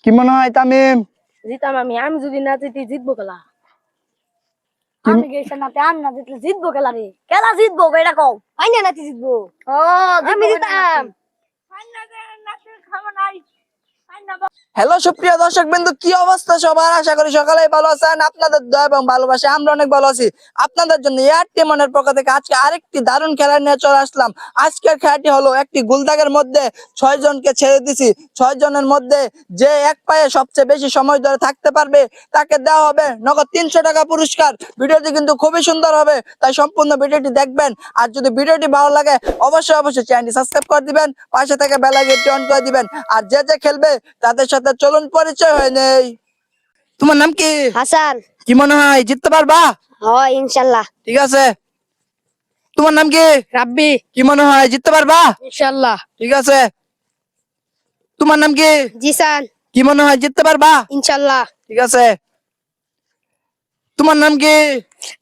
কি মনে হয় তামিম? জিতাম আমি যদি না জিতি জিতবো খেলা। কি- আমি গেছি নাতে আমি না জিতলে জিতবো খেলা রে। খেলা জিতবো এটা কও। আই না নাতি জিতবো। ও আমি জিতাম। হ্যালো সুপ্রিয় দর্শক বিন্দু, কি অবস্থা সবার? আশা করি সকালে ভালো আছেন। আপনাদের দয়া এবং ভালোবাসা আমরা অনেক ভালো আছি। আপনাদের জন্য এয়ারটি মনের পক্ষ থেকে আজকে আরেকটি দারুণ খেলা নিয়ে চলে আসলাম। আজকের খেলাটি হলো একটি গোলদাগের মধ্যে 6 জনকে ছেড়ে দিছি। 6 জনের মধ্যে যে এক পায়ে সবচেয়ে বেশি সময় ধরে থাকতে পারবে তাকে দেওয়া হবে নগদ 300 টাকা পুরস্কার। ভিডিওটি কিন্তু খুবই সুন্দর হবে, তাই সম্পূর্ণ ভিডিওটি দেখবেন। আর যদি ভিডিওটি ভালো লাগে অবশ্যই চ্যানেলটি সাবস্ক্রাইব করে দিবেন, পাশে থেকে বেল আইকনটি অন করে দিবেন। আর যে যে খেলবে তাদের সাথে চলুন পরিচয় হয়ে নেই। তোমার নাম কি? হাসান। কি মনে হয় জিততে পারবা? হয় ইনশাআল্লাহ। ঠিক আছে। তোমার নাম কি? রাব্বি। কি মনে হয় জিততে পারবা? ইনশাআল্লাহ। ঠিক আছে। তোমার নাম কি? জিসান। কি মনে হয় জিততে পারবা? ইনশাআল্লাহ। ঠিক আছে। তোমার নাম কি?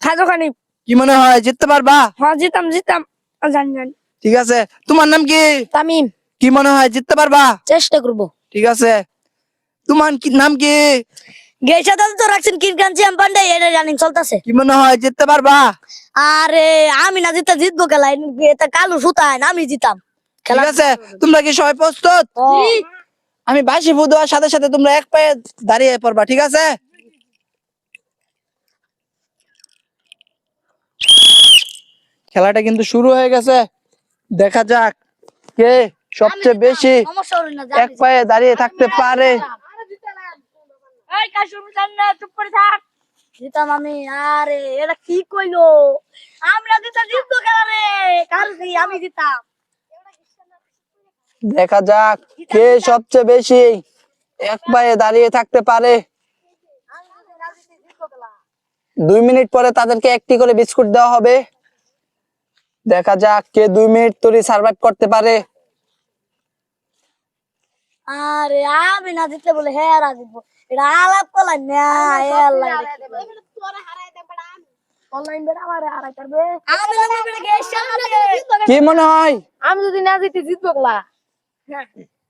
খাজো খানি। কি মনে হয় জিততে পারবা? হ্যাঁ জিতাম জান। ঠিক আছে। তোমার নাম কি? তামিম। কি মনে হয় জিততে পারবা? চেষ্টা করব। ঠিক আছে। তোমার নাম কি? গেছা তো রাখছেন কিরকান চ্যাম্প পান্ডে এটা জানিন চলতেছে। কি মনে হয় জিততে পারবা? আরে আমি না জিততে জিতবো খেলা। এটা কালু সুতায় না আমি জিতাম। ঠিক আছে। তোমরা কি সবাই প্রস্তুত? জি। আমি বাঁশি ফু দেওয়ার সাথে সাথে তোমরা এক পায়ে দাঁড়িয়ে পড়বা, ঠিক আছে? খেলাটা কিন্তু শুরু হয়ে গেছে। দেখা যাক কে সবচেয়ে বেশি এক পায়ে দাঁড়িয়ে থাকতে পারে। এই কাশুম জান্না চুপ করে থাক। জিতাম আমি। আরে এটা কি কইলো? আমরা জিতবো খেলা রে। কালকে আমি জিতাম। দেখা যাক কে সবচেয়ে বেশি এক পায়ে দাঁড়িয়ে থাকতে পারে। 2 মিনিট পরে তাদেরকে একটি করে বিস্কুট দেওয়া হবে। দেখা যাক কে 2 মিনিট ধরে সার্ভাইভ করতে পারে। আরে আমি না জিতলে বলে হ্যাঁ রা জিতবো। এটা আলাপ করলাম না। আল্লাহ অনলাইন বের আমারে আড়াই করবে। আমি না বের গেছি না। কি মনে হয়? আমি যদি না জিতি জিতবো গলা।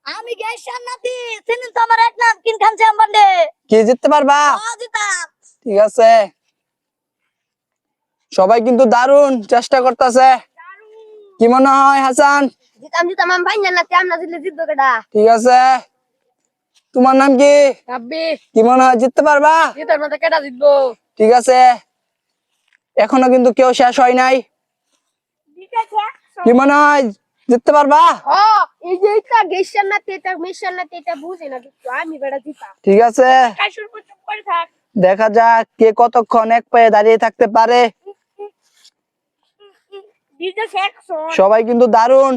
আমি গেছি নাতি সেদিন তো আমার এক নাম কিন খান চ্যাম্পান্ডে। কি জিততে পারবা? ও জিতাম। ঠিক আছে। সবাই কিন্তু দারুণ চেষ্টা করতেছে। কি মনে হয় হাসান? জিতাম আমি ভাই না আমি না জিতলে জিতবো কেডা। ঠিক আছে। তোমার নাম কি? রাব্বি। কি মনে হয় জিততে পারবা? জিতার মধ্যে কেডা জিতবো। ঠিক আছে। এখনো কিন্তু কেউ শেষ হয় নাই। কি মনে হয় জিততে পারবা? হ্যাঁ এই যে এটা গেছেন না এটা মিশন না এটা বুঝি না কিন্তু আমি বেড়া জিতাম। ঠিক আছে। কাশুর চুপ করে থাক। দেখা যাক কে কতক্ষণ এক পায়ে দাঁড়িয়ে থাকতে পারে। ডিজে সেকশন সবাই কিন্তু দারুণ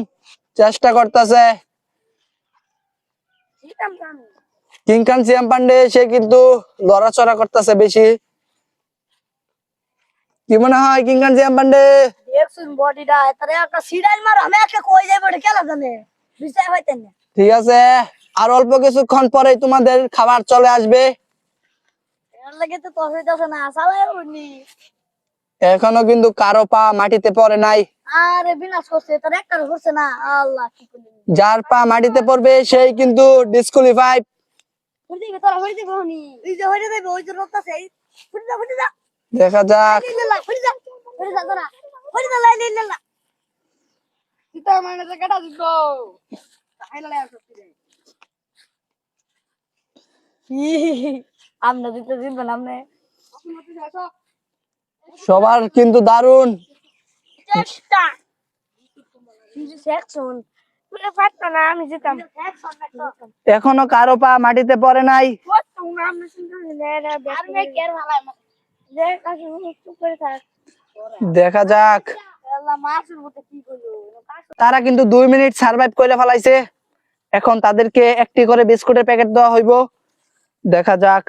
চেষ্টা করতেছে। জিতাম আমি। কিং খান সিয়াম পান্ডে সে কিন্তু লড়াচড়া করতেছে বেশি। কি মনে হয় কিং খান সিয়াম পান্ডে? দেখছুন বডিটা তারে একটা সিডাল মার আমি একটা কই যাই বডি খেলা জানে বিষয় হইতেন না। ঠিক আছে। আর অল্প কিছুক্ষণ পরেই তোমাদের খাবার চলে আসবে। এর লাগে তো তোর হইতাছে না চালাই উনি। এখনো কিন্তু কারো পা মাটিতে পড়ে নাই। আরে বিনাশ করছে তার একটা করছে না আল্লাহ কি করলি। যার পা মাটিতে পড়বে সেই কিন্তু ডিসকোয়ালিফাই। ফুটি দিবে তোরা হই দিবে উনি এই যে হই দিবে ওই যে রক্তাছে ফুটি যা দেখা যাক। ফুটি যা তোরা ফুটি যা লাই লাই জিতা মানে তো কেডা জিতবো তাইলে লাই আসছে রে আমরা জিততে জিতবো না আমনে সবার কিন্তু দারুণ চেষ্টা ডিজে সেকশন পুরো ফাটতো না আমি জিতাম এখনো কারো পা মাটিতে পড়ে নাই। ফাটতো না আমি শুনলাম না আর মে কেয়ার ভালো যে কাছে চুপ করে থাক দেখা যাক। আল্লাহ মাসুর মতে কি কইলো তারা কিন্তু 2 মিনিট সার্ভাইভ করে ফেলাইছে। এখন তাদেরকে একটি করে বিস্কুটের প্যাকেট দেওয়া হইব। দেখা যাক।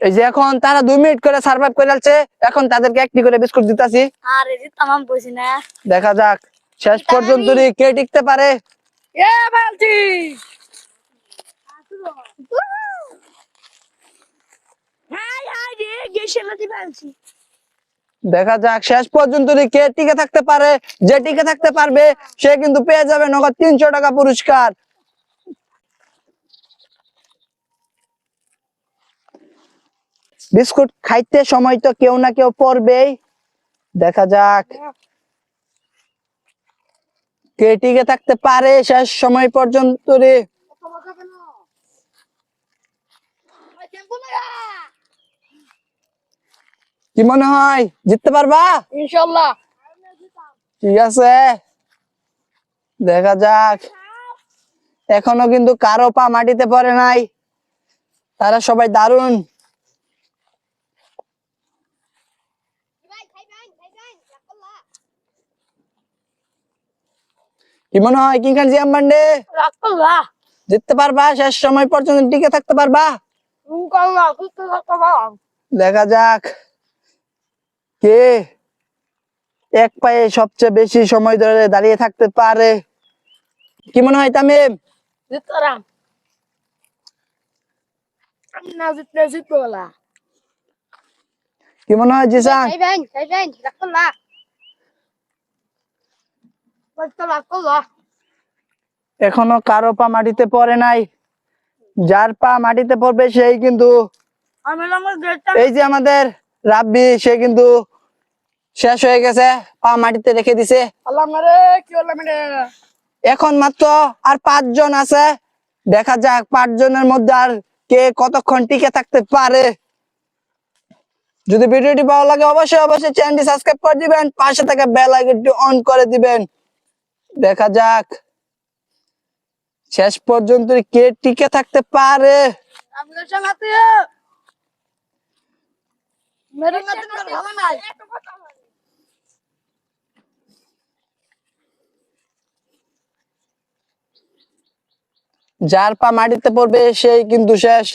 এই যে এখন তারা 2 মিনিট করে সার্ভাইভ করে ফেলছে, এখন তাদেরকে একটি করে বিস্কুট দিতাছি। আরে জিতাম আমি কইছি না দেখা যাক শেষ পর্যন্ত কে টিকতে পারে। এ বালতি হাই হাই রে গেছে না দিবালছি দেখা যাক শেষ পর্যন্ত কে টিকে থাকতে পারে। যে টিকে থাকতে পারবে সে কিন্তু পেয়ে যাবে নগদ 300 টাকা পুরস্কার। বিস্কুট খাইতে সময় তো কেউ না কেউ পড়বেই, দেখা যাক কে টিকে থাকতে পারে শেষ সময় পর্যন্ত রে। কি মনে হয় জিততে পারবা? ইনশাআল্লাহ। ঠিক আছে, দেখা যাক। এখনো কিন্তু কারো পা মাটিতে পড়ে নাই, তারা সবাই দারুণ। কি মনে হয় কিং খান জিয়াম বান্ডে রাখল্লাহ। জিততে পারবা? শেষ সময় পর্যন্ত টিকে থাকতে পারবা? ইনশাআল্লাহ সুস্থ থাকতে পারো। দেখা যাক কে এক পায়ে সবচেয়ে বেশি সময় ধরে দাঁড়িয়ে থাকতে পারে। কি মনে হয় তামিম? জিতরাম। আমি না জিতলে জিতবো বলা। কি মনে হয় জিসান? খাইবেন রাখল্লাহ। রাখল্লাহ। এখনো কারো পা মাটিতে পড়ে নাই, যার পা মাটিতে পড়বে সেই কিন্তু। আমি আমার গেটটা এই যে আমাদের রাব্বি, সে কিন্তু শেষ হয়ে গেছে, পা মাটিতে রেখে দিছে। আল্লাহ মারে কি হলো মানে। এখন মাত্র আর 5 জন আছে, দেখা যাক 5 জনের মধ্যে আর কে কতক্ষণ টিকে থাকতে পারে। যদি ভিডিওটি ভালো লাগে অবশ্যই অবশ্যই চ্যানেলটি সাবস্ক্রাইব করে দিবেন, পাশে থাকা বেল আইকনটি অন করে দিবেন। দেখা যাক শেষ পর্যন্ত কে টিকে থাকতে পারে। আমি সঙ্গাতে মেরে নাতে ভালো নাই। যার পা মাটিতে পড়বে সেই কিন্তু শেষ।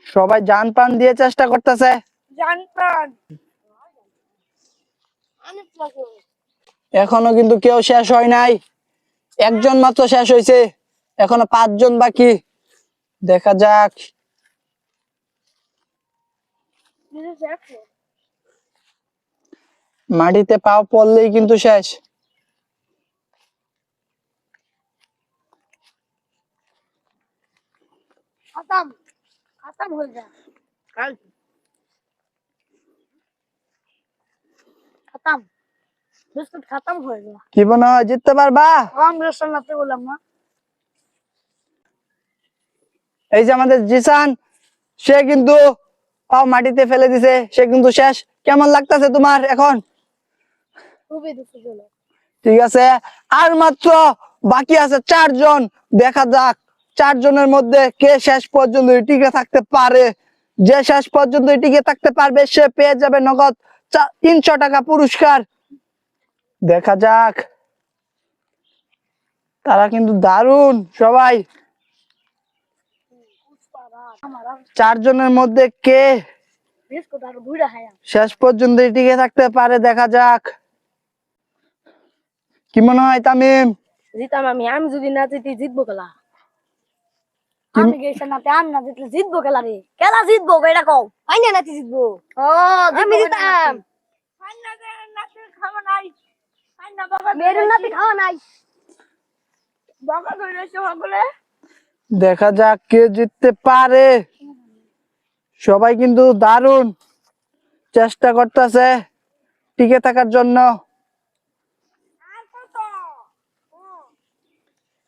সবাই জান প্রাণ দিয়ে চেষ্টা করতেছে। জানতাম। এখনো কিন্তু কেউ শেষ হয় নাই, একজন মাত্র শেষ হয়েছে, এখনো 5 জন বাকি। দেখা যাক মাটিতে পাও পড়লেই কিন্তু শেষ। खत्म खत्म हो गया खत्म बिस्कुट खत्म हो गया কি মনে হয় জিততে পারবা? हम रेशन लाते बोला ना এই যে আমাদের জিসান, সে কিন্তু পাও মাটিতে ফেলে দিছে, সে কিন্তু শেষ। কেমন লাগতেছে তোমার এখন? खूब ही दुख बोला ঠিক আছে, আর মাত্র বাকি আছে 4 জন। দেখা যাক 4 জনের মধ্যে কে শেষ পর্যন্ত টিকে থাকতে পারে। যে শেষ পর্যন্ত টিকে থাকতে পারবে সে পেয়ে যাবে নগদ 300 টাকা পুরস্কার। দেখা যাক, তারা কিন্তু দারুণ সবাই। हमारा 4 জনের মধ্যে কে बिस्कुट और भूरा है শেষ पর্যন্ত টিকে থাকতে পারে, দেখা যাক। কি মনে হয় তামিম? জিতাম আমি যদি না জিতি জিতবো খেলা। কি- আমি গেছি না আমি না জিতলে জিতবো খেলা রে। খেলা জিতবো এটা কও। আই না নাতি জিতবো। ও আমি জিতাম। আই না নাতি খাওয়া নাই। আই না বাবা মেরু নাতি খাওয়া নাই। বাবা ধরেছে সকলে। দেখা যাক কে জিততে পারে। সবাই কিন্তু দারুণ চেষ্টা করতেছে টিকে থাকার জন্য। আর কত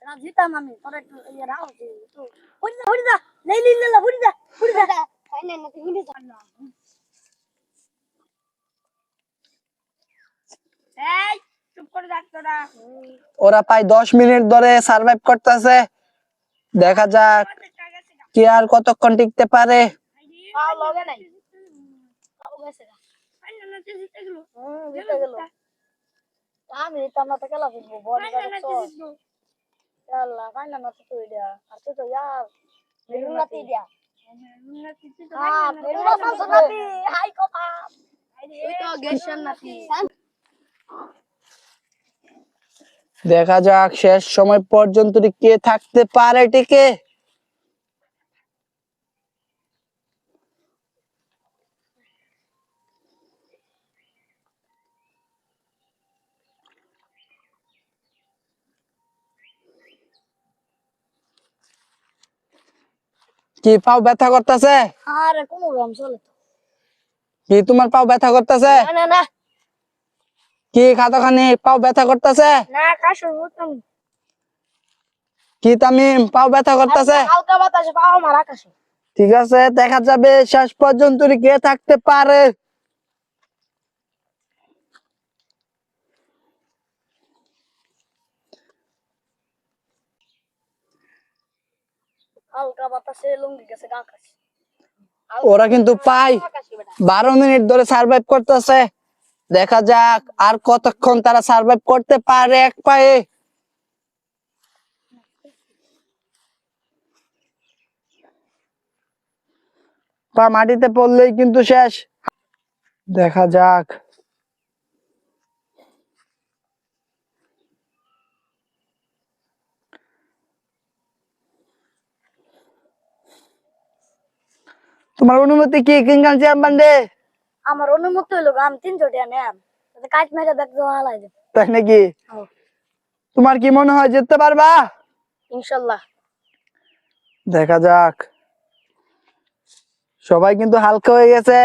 না জিতাম আমি তোরা একটু ইয়ে রাও তো হরি যা লেই লেই লে হরি যা আই না নাতি হরি যা এই চুপ করে থাক তোরা ওরা প্রায় 10 মিনিট ধরে সার্ভাইভ করতেছে, দেখা যাক কে আর কতক্ষণ টিকতে পারে। পাও লগে নাই পাও গেছে আই না নাতি জিতে গেল জিতে গেল আমি জিতাম না তো খেলা ফিরবো বল করছো আল্লাহ কাই না নাতি তো ইয়া আর তো यार মেরু নাতি দিয়া হ্যাঁ মেরু নাতি হাই কথা তুই তো গেশন নাতি দেখা যাক শেষ সময় পর্যন্ত কে থাকতে পারে টিকে। কি পাও ব্যথা করতেছে? আরে কোনো রকম চলে তো। কি তোমার পাও ব্যথা করতেছে? না না না কি খাতখানি পাও ব্যথা করতেছে? না কাশর মতন। কি তামিম পাও ব্যথা আরে করতেছে? হালকা বাতাসে পাও আমার আকাশে। ঠিক আছে, দেখা যাবে শেষ পর্যন্ত কে থাকতে পারে। হালকা বাতাসে লুঙ্গি গেছে আকাশে। ওরা কিন্তু পাই আকাশে বেটা। 12 মিনিট ধরে সার্ভাইভ করতেছে। দেখা যাক আর কতক্ষণ তারা সার্ভাইভ করতে পারে এক পায়ে। পা মাটিতে পড়লেই কিন্তু শেষ। দেখা যাক। তোমার অনুমতি কি কিংকান চেয়ারম্যান? আমার অনুমতি হইলো আমি 300 টাকা নেম। কাজ মেরে দেখতে হালাই দে। তাই নাকি? তোমার কি মনে হয় জিততে পারবা? ইনশাআল্লাহ। দেখা যাক। সবাই কিন্তু হালকা হয়ে গেছে।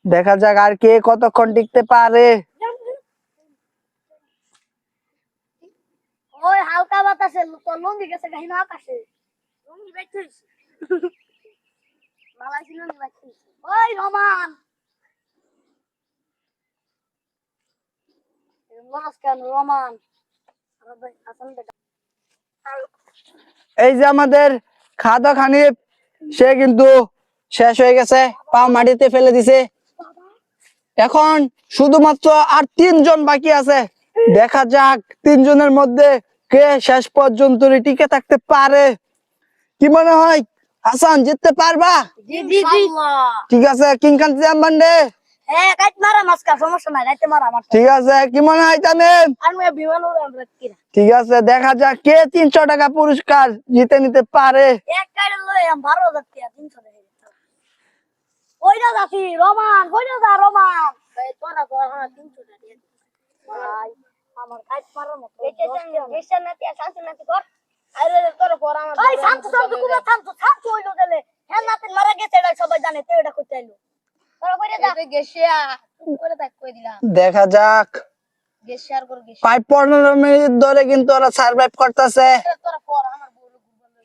দেখা যাক আর কে কতক্ষণ টিকতে পারে। ওই হালকা বাতাসে তো লুঙ্গি গেছে গাহিন আকাশে। লুঙ্গি বাইতেছিস। মালাই ছিল না বাইতেছিস। ওই রমান। নমস্কার রমান। আরে ভাই হাসান বেটা। এই যে আমাদের খাদা খানিফ, সে কিন্তু শেষ হয়ে গেছে, পা মাটিতে ফেলে দিছে। এখন শুধুমাত্র আর 3 জন বাকি আছে। দেখা যাক 3 জনের মধ্যে কে শেষ পর্যন্ত টিকে থাকতে পারে। কি মনে হয় হাসান জিততে পারবা? জি জি জি। ঠিক আছে, কিংখান চেয়ারম্যান। হ্যাঁ কাজ মারা মাস্কা সমস্যা নাই রাইতে মারা আমার। ঠিক আছে, কি মনে হয় তামিম? আমি বিমান উড়ান রাখছি না। ঠিক আছে, দেখা যাক কে 300 টাকা পুরস্কার জিতে নিতে পারে। এক কাইডে লই আম 12,000 টাকা 300 টাকা। ওইটা যাচ্ছি রমান কইটা যা রমান। ভাই তোরা তো আমার 300 টাকা দিয়ে দিস। ভাই আমার কাজ মারার মতো। গেছে না তিয়া শান্তি নাতি কর। আরে তোর পর আমার ভাই শান্ত শান্ত কুমা শান্ত হইলো গেলে। হ্যাঁ নাতি মারা গেছে এটা সবাই জানে তো এটা কইতে আইলো। তোরা কইরা যা গেছে করে তাক কই দিলাম। দেখা যাক। গেছে আর কর গেছে। প্রায় 15 মিনিট ধরে কিন্তু ওরা সার্ভাইভ করতেছে। তোরা পর আমার বড়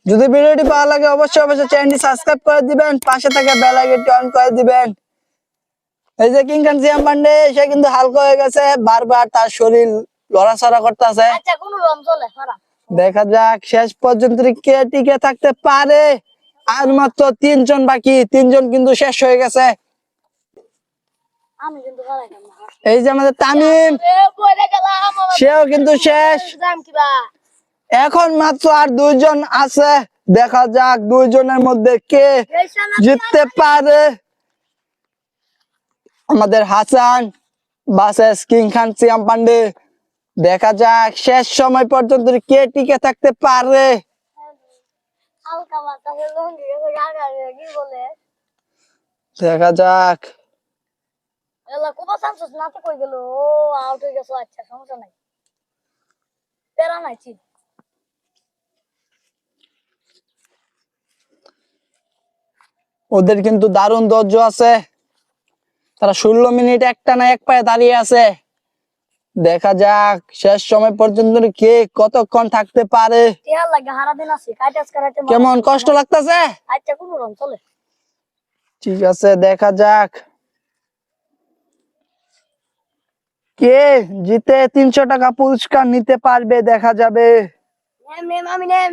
যদি ভিডিওটি ভালো লাগে অবশ্যই চ্যানেলটি সাবস্ক্রাইব করে দিবেন, পাশে থাকা বেল আইকনটি অন করে দিবেন। এই যে কিংখান চেয়ারম্যান, সে কিন্তু হালকা হয়ে গেছে, বারবার তার শরীর লড়াচড়া করতেছে। আচ্ছা কোন রকম চলে সারা। দেখা যাক শেষ পর্যন্ত কে টিকে থাকতে পারে। আর মাত্র 3 জন বাকি, 3 জন কিন্তু শেষ হয়ে গেছে। আমি কিন্তু গালাইতাম না। এই যে আমাদের তামিম, কইরা গেলাম সেও কিন্তু শেষ। দাম কিবা। এখন মাত্র আর 2 জন আছে। দেখা যাক 2 জনের মধ্যে কে জিততে পারে। আমাদের হাসান ভার্সেস কিংখান চেয়ারম্যান। দেখা যাক শেষ সময় পর্যন্ত কে টিকে থাকতে পারে। হালকা বাতাসে লুঙ্গি গেছে গাগা কি বলে। দেখা যাক। এলা কোবা সানসস নাতে কই গেল। ও আউট হয়ে গেছে আচ্ছা সমস্যা নাই। পেরা নাই চি। ওদের কিন্তু দারুণ ধৈর্য আছে। তারা 16 মিনিট একটানা এক পায়ে দাঁড়িয়ে আছে। দেখা যাক শেষ সময় পর্যন্ত কে কতক্ষণ থাকতে পারে। টিয়া লাগে হারা দিন আছে কাটাস করাতে কেমন কষ্ট লাগতেছে? আচ্ছা কোন রকম চলে। ঠিক আছে, দেখা যাক কে জিতে 300 টাকা পুরস্কার নিতে পারবে। দেখা যাবে। নেম নেম আমি নেম।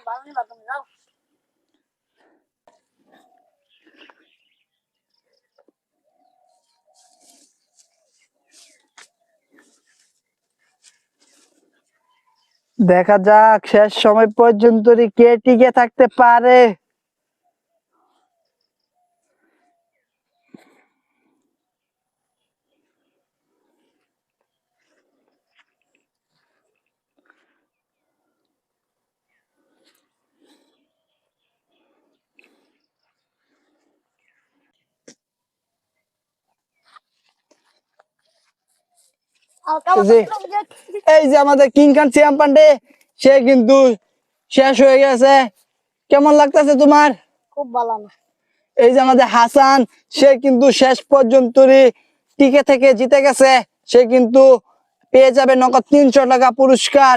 ভালো নি বাদ তুমি যাও। দেখা যাক শেষ সময় পর্যন্ত কে টিকে থাকতে পারে। হালকা এই যে আমাদের কিংখান চেয়ারম্যান, সে কিন্তু শেষ হয়ে গেছে। কেমন লাগতেছে তোমার? খুব ভালো না। এই যে আমাদের হাসান, সে কিন্তু শেষ পর্যন্ত টিকে থেকে জিতে গেছে। সে কিন্তু পেয়ে যাবে নগদ 300 টাকা পুরস্কার।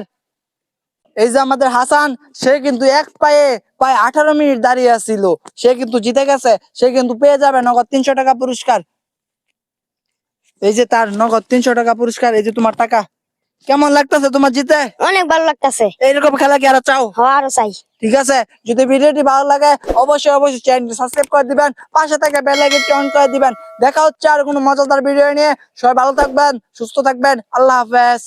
এই যে আমাদের হাসান, সে কিন্তু এক পায়ে প্রায় 18 মিনিট দাঁড়িয়ে আছিল, সে কিন্তু জিতে গেছে। সে কিন্তু পেয়ে যাবে নগদ 300 টাকা পুরস্কার। এই যে তার নগদ 300 টাকা পুরস্কার, এই যে তোমার টাকা। কেমন লাগতেছে তোমার জিতে? অনেক ভালো লাগতেছে। এইরকম খেলা কি আরো চাও? আরো চাই। ঠিক আছে, যদি ভিডিওটি ভালো লাগে অবশ্যই চ্যানেলটি সাবস্ক্রাইব করে দিবেন, পাশে থেকে বেল আইকনটি অন করে দিবেন। দেখা হচ্ছে আর কোনো মজাদার ভিডিও নিয়ে। সবাই ভালো থাকবেন, সুস্থ থাকবেন। আল্লাহ হাফেজ।